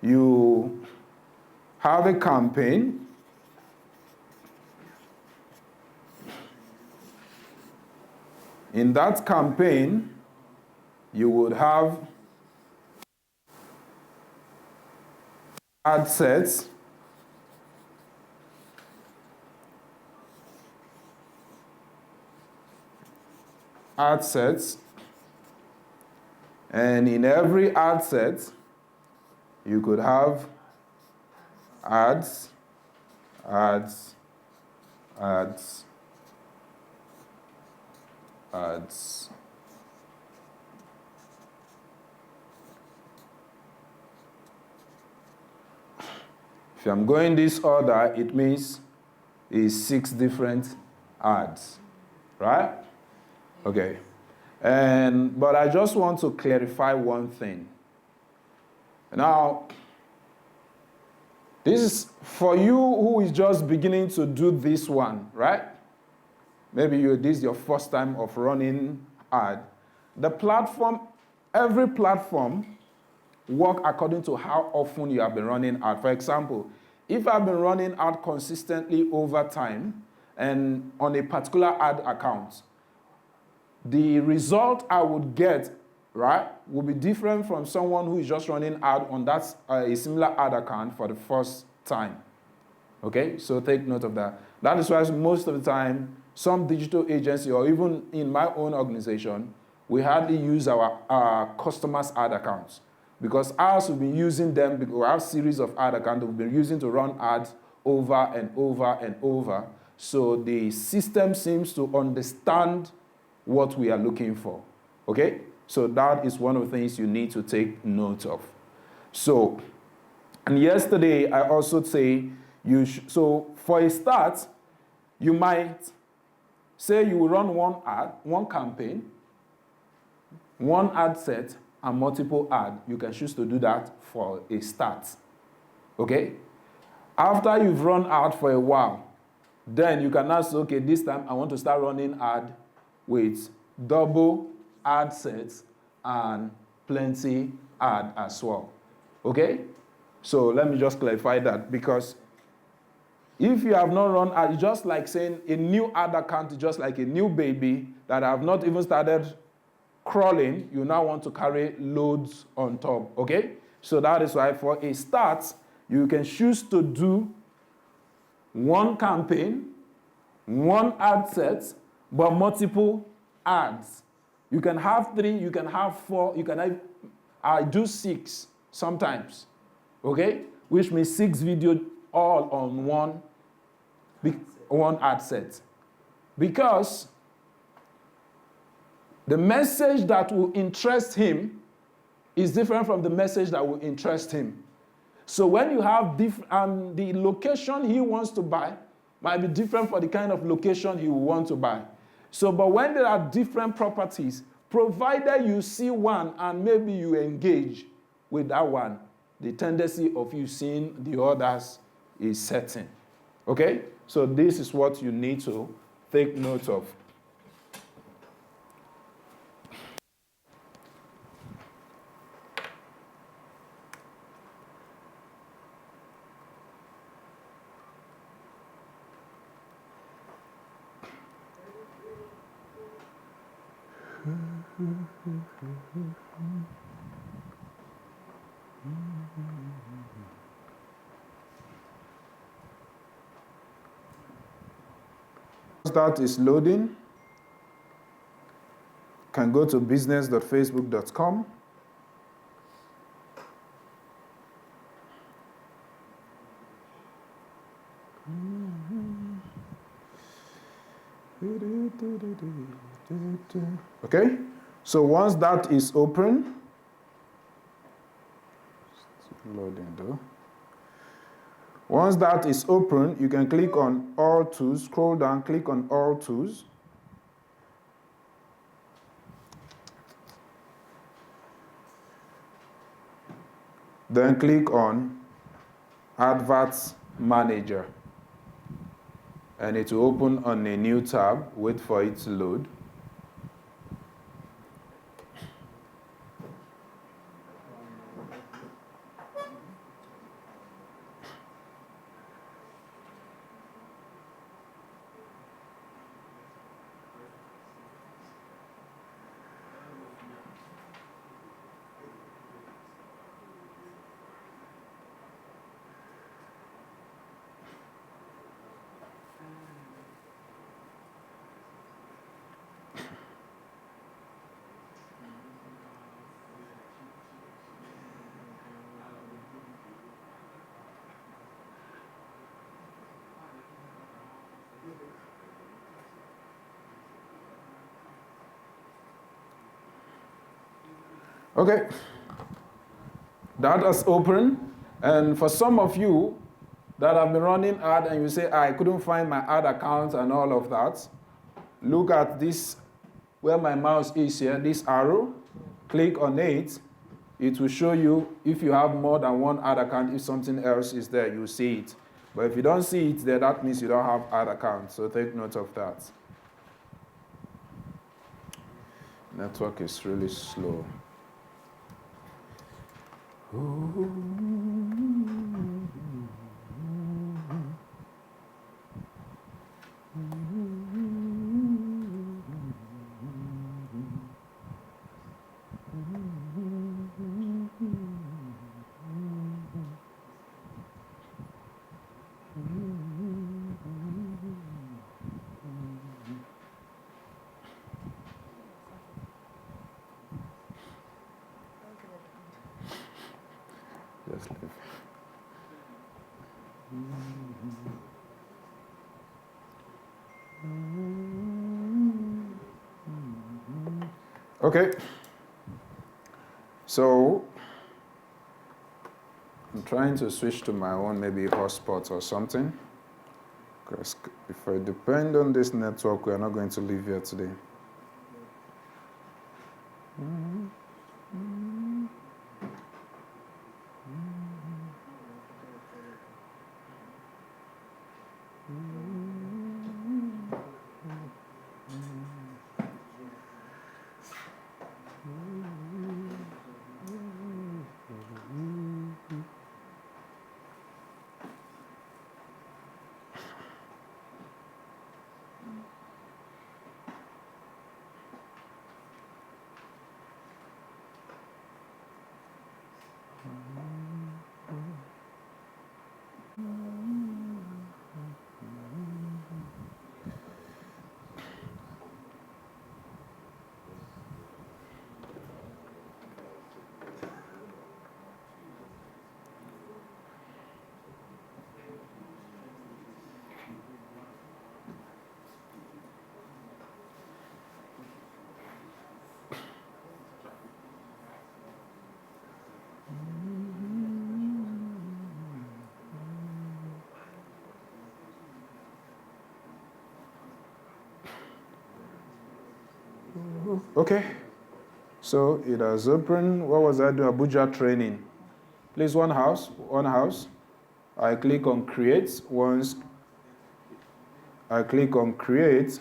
you have a campaign. In that campaign, you would have ad sets. Ad sets. And in every ad set, you could have ads, ads, ads, ads. If I'm going this order, it means it's 6 different ads, right? Okay. But I just want to clarify one thing. Now, this is for you who is just beginning to do this one, right? Maybe this is your first time of running ad. The platform, every platform work according to how often you have been running ad. For example, if I've been running ad consistently over time and on a particular ad account, the result I would get, right, will be different from someone who is just running ad on that a similar ad account for the first time. Okay, so take note of that. That is why most of the time, some digital agency or even in my own organization, we hardly use our customers' ad accounts because ours we've been using them because we have a series of ad accounts we've been using to run ads over and over and over. So the system seems to understand what we are looking for, okay? So that is one of the things you need to take note of. So, and yesterday I also say so for a start, you might say you will run one ad, one campaign, one ad set, and multiple ads. You can choose to do that for a start, okay? After you've run ad for a while, then you can now say, okay, this time I want to start running ad with double ad sets and plenty ad as well. Okay? So let me just clarify that because if you have not run ad, it's just like saying a new ad account is just like a new baby that have not even started crawling. You now want to carry loads on top. Okay? So that is why for a start, you can choose to do one campaign, one ad set, but multiple ads. You can have 3, you can have 4, you can have, I do 6 sometimes, okay? Which means 6 videos all on one ad set. Because the message that will interest him is different from the message that will interest him. So when you have the location he wants to buy might be different for the kind of location he will want to buy. So, but when there are different properties, provided you see one and maybe you engage with that one, the tendency of you seeing the others is certain. Okay? So this is what you need to take note of. Once that is loading, can go to business.facebook.com. Okay, so once that is open, loading though. Once that is open, you can click on All Tools, scroll down, click on All Tools. Then click on Adverts Manager. And it will open on a new tab. Wait for it to load. Okay, that is open. And for some of you that have been running ad and you say, I couldn't find my ad account and all of that, look at this, where my mouse is here, this arrow, click on it. It will show you if you have more than one ad account. If something else is there, you see it. But if you don't see it there, that means you don't have ad account. So take note of that. Network is really slow. Just leave. Okay. So I'm trying to switch to my own maybe hotspot or something. Because if I depend on this network, we are not going to live here today. Okay, so it has opened. What was I doing? Abuja training. Please, one house. I click on create. Once I click on create,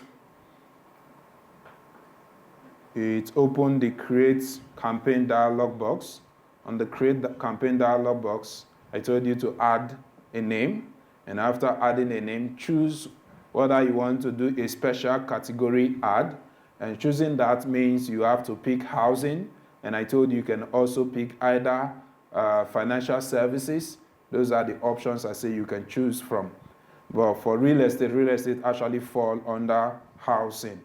it opened the create campaign dialog box. On the create campaign dialog box, I told you to add a name. And after adding a name, choose whether you want to do a special category ad. And choosing that means you have to pick housing. And I told you can also pick either financial services. Those are the options I say you can choose from. But for real estate actually fall under housing.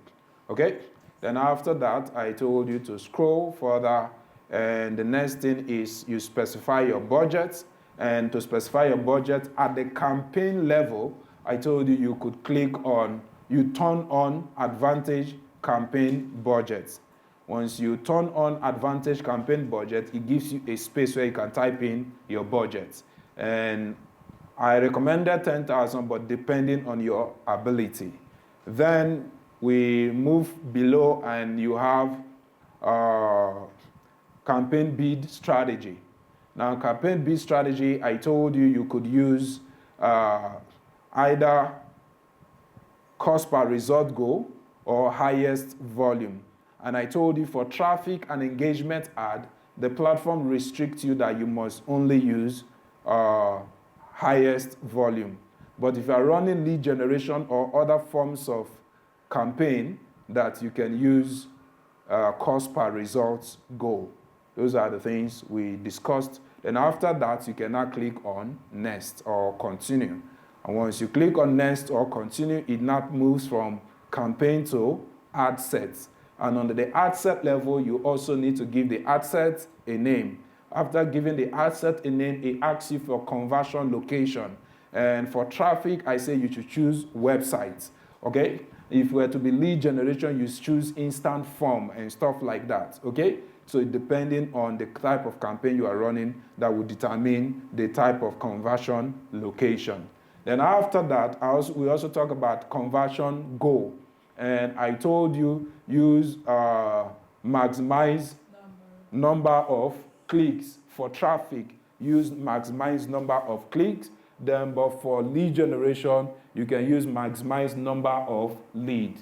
Okay? Then after that, I told you to scroll further. And the next thing is you specify your budget. And to specify your budget at the campaign level, I told you you could click on, you turn on Advantage Campaign Budget. Once you turn on Advantage Campaign Budget, it gives you a space where you can type in your budget. And I recommended 10,000, but depending on your ability. Then we move below and you have campaign bid strategy. Now, campaign bid strategy, I told you you could use either cost per result goal or highest volume. And I told you for traffic and engagement ad, the platform restricts you that you must only use highest volume. But if you are running lead generation or other forms of campaign, that you can use cost per results goal. Those are the things we discussed. Then after that, you can now click on next or continue. And once you click on next or continue, it now moves from campaign to ad sets. And on the ad set level, you also need to give the ad set a name. After giving the ad set a name, it asks you for conversion location. And for traffic, I say you should choose websites, okay? If we're to be lead generation, you choose instant form and stuff like that, okay? So depending on the type of campaign you are running, that will determine the type of conversion location. Then after that, we also talk about conversion goal. And I told you, use maximize number of clicks. For traffic, use maximize number of clicks. Then, but for lead generation, you can use maximize number of lead.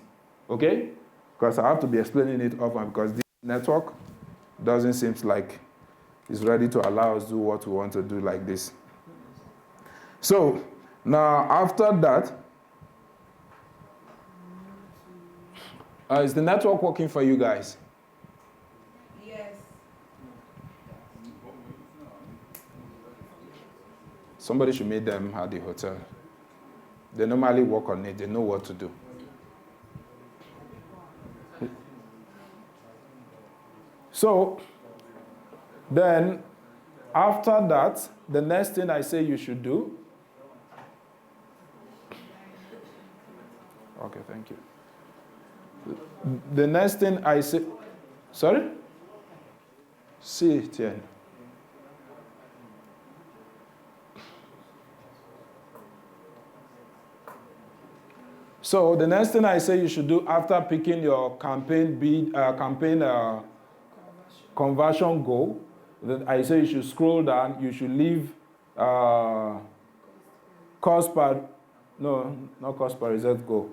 Okay? Because I have to be explaining it often because this network doesn't seem like it's ready to allow us to do what we want to do like this. So, now after that, is the network working for you guys? Yes. Somebody should meet them at the hotel. They normally work on it. They know what to do. So, then, after that, the next thing I say you should do. Okay, thank you. The next thing I say, sorry? See, Tien. So the next thing I say you should do after picking your campaign conversion goal, that I say you should scroll down. You should leave cost per result goal.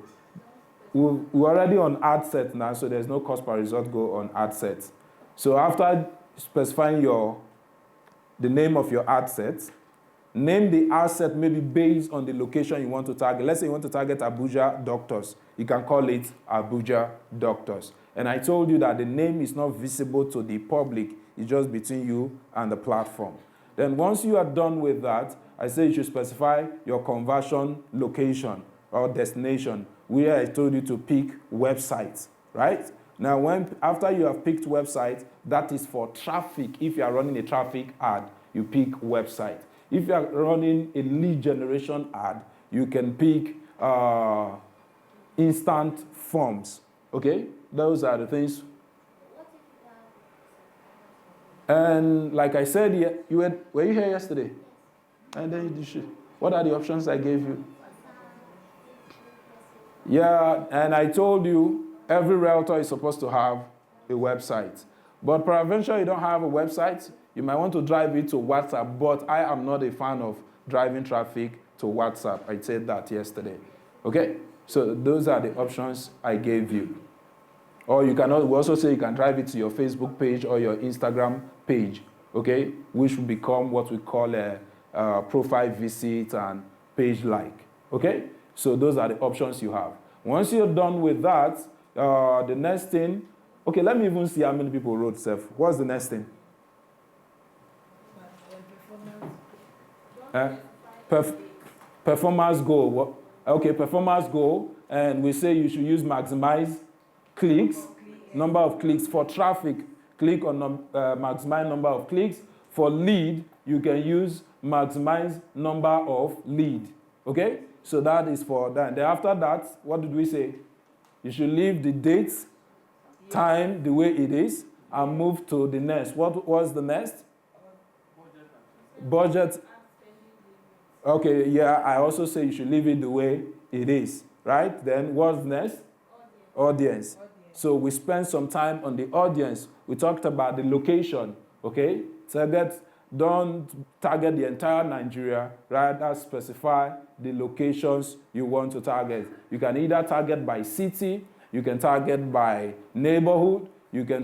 We're already on ad set now, so there's no cost per result goal on ad set. So after specifying the name of your ad set, name the ad set maybe based on the location you want to target. Let's say you want to target Abuja doctors. You can call it Abuja doctors. And I told you that the name is not visible to the public. It's just between you and the platform. Then once you are done with that, I say you should specify your conversion location or destination, where I told you to pick websites, right? Now, after you have picked website, that is for traffic. If you are running a traffic ad, you pick website. If you are running a lead generation ad, you can pick instant forms, okay? Those are the things. And like I said, were you here yesterday? And then you should. What are the options I gave you? Yeah, and I told you every realtor is supposed to have a website. But peradventure you don't have a website, you might want to drive it to WhatsApp, but I am not a fan of driving traffic to WhatsApp. I said that yesterday. Okay? So those are the options I gave you. Or we also say you can drive it to your Facebook page or your Instagram page, okay? Which will become what we call a profile visit and page like, okay? So those are the options you have. Once you're done with that, the next thing, okay, let me even see how many people wrote self. What's the next thing? Performance goal. Okay, performance goal, and we say you should use maximize clicks, number of clicks. For traffic, click on maximize number of clicks. For lead, you can use maximize number of lead. Okay? So that is for that. Then after that, what did we say? You should leave the date, time the way it is, and move to the next. What was the next? Budget. Okay, yeah, I also say you should leave it the way it is, right? Then what's next? Audience. So we spend some time on the audience. We talked about the location, okay? So don't target the entire Nigeria, rather specify the locations you want to target. You can either target by city, you can target by neighborhood, you can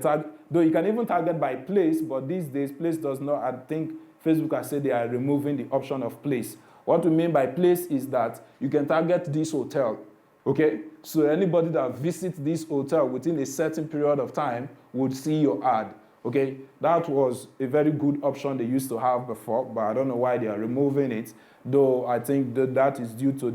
even target by place, but these days place does not, I think Facebook has said they are removing the option of place. What we mean by place is that you can target this hotel, okay? So anybody that visits this hotel within a certain period of time would see your ad. Okay, that was a very good option they used to have before, but I don't know why they are removing it, though I think that is due to